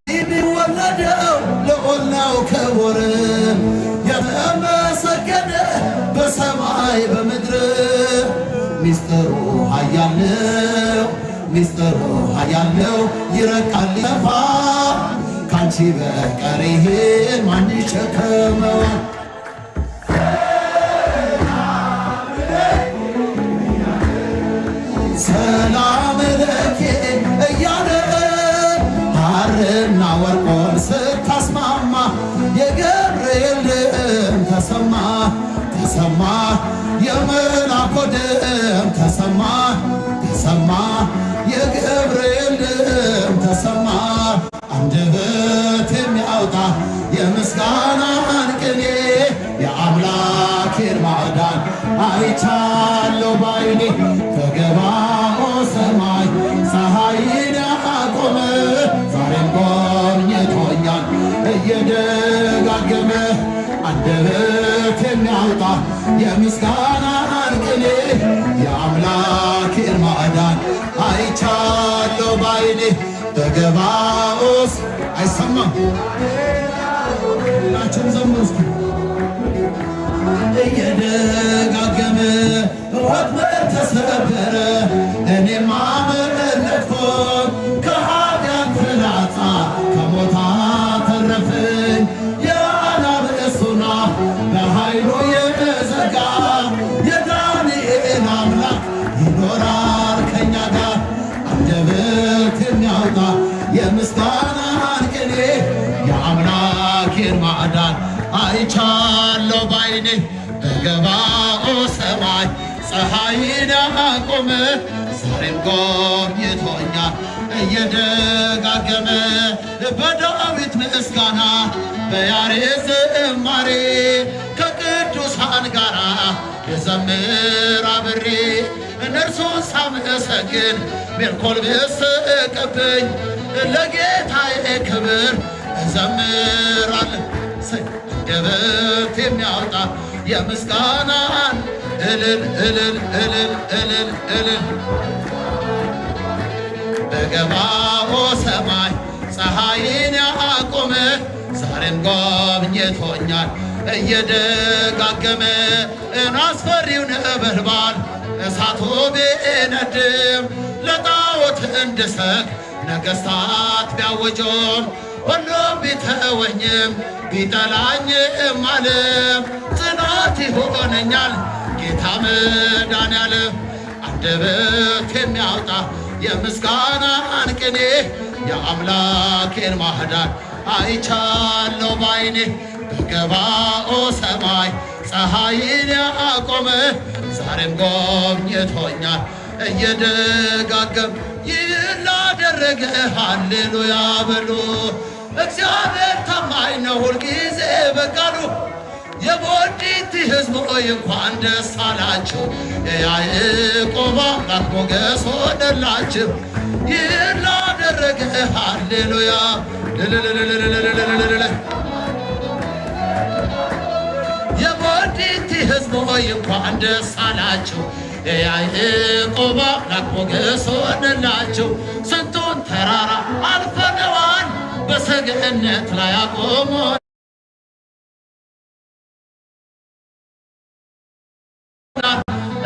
የሚወለደው ልዑል ነው ክቡር የተመሰገነ በሰማይ በምድር ሚስጥሩ ኃያል ነው ሚስጥሩ ኃያል ነው ይረቃል ይጠፋ ካንቺ በቀር ይሄን ማን ይሸከመዋል? ሰላም ለኪ እያለ ሐርና ወርቆን ስታስማማ የገብርኤል ድምፅ ተሰማ ተሰማ የመላኩ ድምፅ ተሰማ ተሰማ የገብርኤል ድምፅ ተሰማ አንደበት የሚያወጣ የምስጋናን ቅኔ የአምላኬን ማዕዳን አይቻለሁ ባይኔ በገባኦ ሰማይ ፀሐይን ያቆመ ዛሬም ጎብኝቶኛል እየደጋገመ አንደበት የሚያወጣ የምስጋናን ቅኔ የአምላኬን ማዕዳን አይቻለሁ ባይኔ በገባኦስ አይሰማም ሁላችሁም ዘምሩ እስኪ እየደጋገመ ወጥመድ ተሰበረ እኔም አመለጥኩኝ ከኃጢአት ፍላጻ ከሞት አተረፈኝ የአናብስቱን አፍ በኃይሉ የዘጋ የዳንኤል አምላክ ይኖራል ከእኛ ጋር አንደበት የሚያወጣ የምስጋናን ቅኔ የአምላኬን ማዕዳን አይቻለሁ ባይኔ በገባኦ ሰማይ ፀሐይን ያቆመ ዛሬም ጎብኝቶኛል እየደጋገመ በዳዊት ምስጋና በያሬድ ዝማሬ ከቅዱሳን ጋራ የዘምር አብሬ እነርሱን ሳመሰግን ሜልኮል ብስቅብኝ ለጌታዬ ክብር እዘምራለሁ አንደበት የሚያወጣ የምስጋናን እልል እልል እልል እልል እልል በገባኦ ሰማይ ፀሐይን ያቆመ ዛሬም ጎብኝቶኛል እየደጋገመ አስፈሪው ነበልባል እሳቱ ቢነድም ለጣዖት እንድሰግድ ነገሥታት ቢያውጁም ሁሉም ቢተወኝም ቢጠላኝም ዓለም ጽናት ይሆነኛል ጌታ መድኃኔዓለም አንደበት የሚያወጣ የምስጋናን ቅኔ የአምላኬን ማዕዳን አይቻለሁ ባይኔ በገባኦ ሰማይ ፀሐይን ያቆመ ዛሬም ጎብኝቶኛል እየደጋገም ይህን ላደረገ ሃሌሉያ በሉ። እግዚአብሔር ታማኝ ነው ሁልጊዜ በቃሉ። የቦዲቲ ሕዝብ ሆይ እንኳን ደስ አላችሁ፣ የያዕቆብ አምላክ ሞገስ ሆነላችሁ። ይህን ላደረገ ሃሌሉያ የቦዲቲ ሕዝብ ሆይ እንኳን ደስ አላችሁ፣ የያዕቆብ አምላክ ሞገስ ሆነላችሁ። ስንቱን ተራራ አልፈነዋል በሰገነት ላይ አቆሞ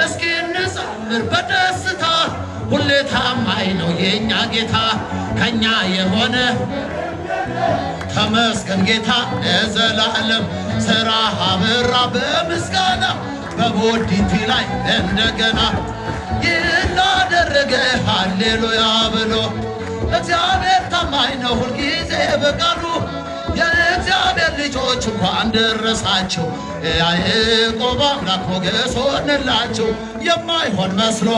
እስኪ እንዘምር በደስታ ሁሌ ታማኝ ነው የኛ ጌታ ከኛ የሆነ ተመስገን ጌታ ለዘላለም። ሥራ አበራ በምስጋና በቦዲቲ ላይ እንደገና ይህን ላደረገ ሃሌሉያ ብሎ እግዚአብሔር ታማኝ ነው ሁልጊዜ በቃሉ። የእግዚአብሔር ልጆች እንኳን ደረሳችሁ፣ የያዕቆብ አምላክ ሞገስ ሆነላችሁ። የማይሆን መስሎ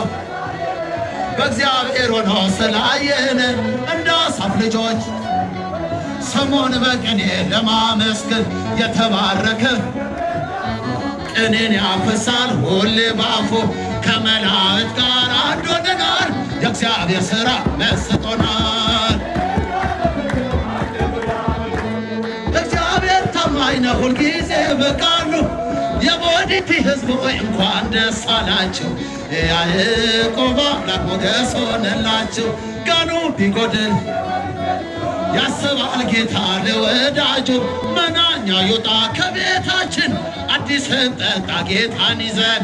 በእግዚአብሔር ሆኖ ስላየን እንደ አሳፍ ልጆች ስሙን በቅኔ ለማመስገን የተባረከ ቅኔን ያፈሳል ሁሌ ባፉ ከመላእክት ጋር አንድ ወደናል። የእግዚአብሔር ሥራ መስጦናል። እግዚአብሔር ታማኝ ነው ሁልጊዜ በቃሉ። የቦዲቲ ሕዝብ ሆይ እንኳን ደስ አላችሁ፣ የያዕቆብ አምላክ ሞገስ ሆነላችሁ። ቀኑ ቢጎድል ያስባል ጌታ ለወዳጁ መናኛ ይውጣ ከቤታችን አዲስን ጠጣ ጌታን ይዘን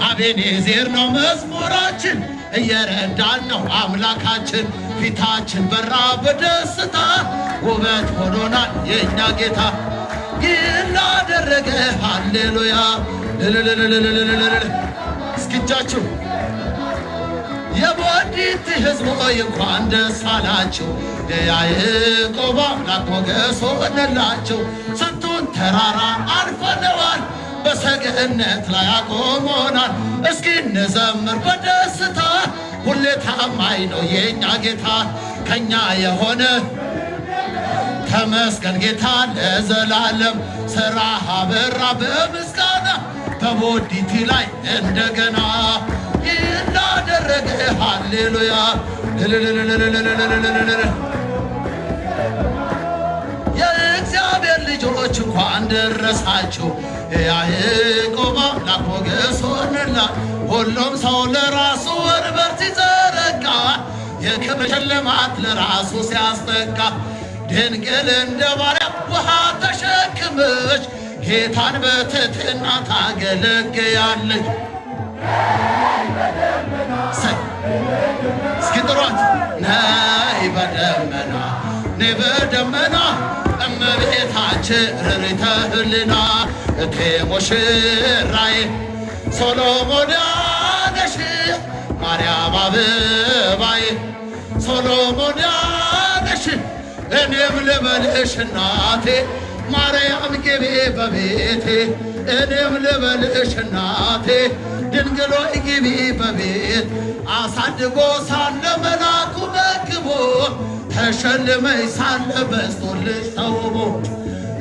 አቤኔዜር ነው መዝሙራችን እየረዳን ነው አምላካችን ፊታችን በራ በደስታ ውበት ሆኖናል የእኛ ጌታ ይህን ላደረገ ሃሌሉያ እስኪጃችሁ የቦዲት ሕዝቦች እንኳን ደስ አላችሁ የያዕቆብ አምላክ ሞገስ ሆነላችሁ ስንቱን ተራራ አልፈነዋል በሰገነት ላይ አቆሞናል እስኪ እንዘምር በደስታ ሁሌ ታማኝ ነው የእኛ ጌታ ከኛ የሆነ ተመስገን ጌታ ለዘላለም ሥራህ አበራ በምስጋና በቦዲቲ ላይ እንደገና ይህን ላደረገ ሃሌሉያ የእግዚአብሔር ልጆች እንኳን ደረሳችሁ የያዕቆብ አምላክ ሞገስ ሆነላችሁ ሁሉም ሰው ለራሱ ወንበር ሲዘረጋ የክብር ሽልማት ለራሱ ሲያስጠጋ ድንግል እንደ ባሪያ ውሃ ተሸክመች ጌታን በትሕትና ታገለግያለች እስኪ ጥሯት ነይ በደመና ነይ በደመና እመቤታችን ርሪተ ህሊና እቴ ሙሽራዬ ሶሎሞን ያነሽ ማርያም አበባዬ ሶሎሞን ያነሽ እኔም ልበልሽ እናቴ ማርያም ግቢ በቤቴ እኔም ልበልሽ እናቴ ድንግሎይ ግቢ በቤት አሳድጎ ሳለ መላኩ መግቦ ተሸልመኝ ሳለ በስቶልሽ ተውቦ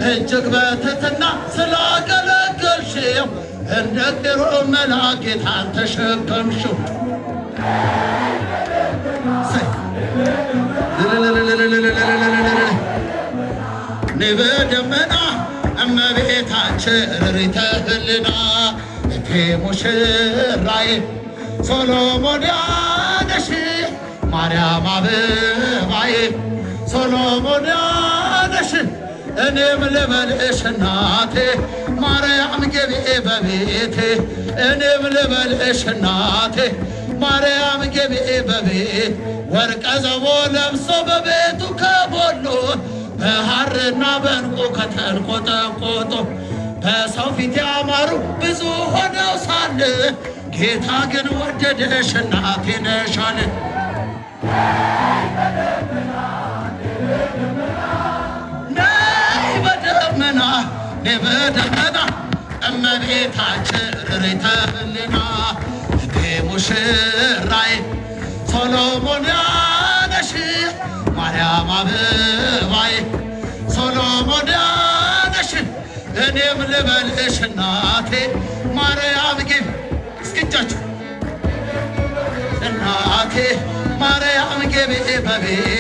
እጅግ በትሕትና ስላገለገልሽው እንደ ጢሮ መልአክ ጌታን ተሸከምሽው ነይ በደመና እመቤታችን ርሪተ ህሊና እቴ ሙሽራዬ ሶሎሞን ያነሽ ማርያም አበባዬ ሶሎሞን ያነሽ እኔም ልበልሽ እናቴ ማርያም ግቢ በቤቴ እኔም ልበልሽ እናቴ ማርያም ግቢ በቤት ወርቀ ዘቦ ለብሶ በቤቱ ከቦሎ በሐርና በዕንቁ ከተንቆጠቆጦ በሰው ፊት ያማሩ ብዙ ሆነው ሳለ ጌታ ግን ወደደሽ እናቴ ነሽ አለ ነይ በደመና ነይ በደመና እመቤታችን ርሪተ ህሊና እቴ ሙሽራዬ ሶሎሞን ያነሽ ማርያም አበባዬ ሶሎሞን ያነሽ እኔም ልበልሽ እናቴ ማርያም ግቢ እስኪጃችሁ እናቴ ማርያም ግቢ በቤቴ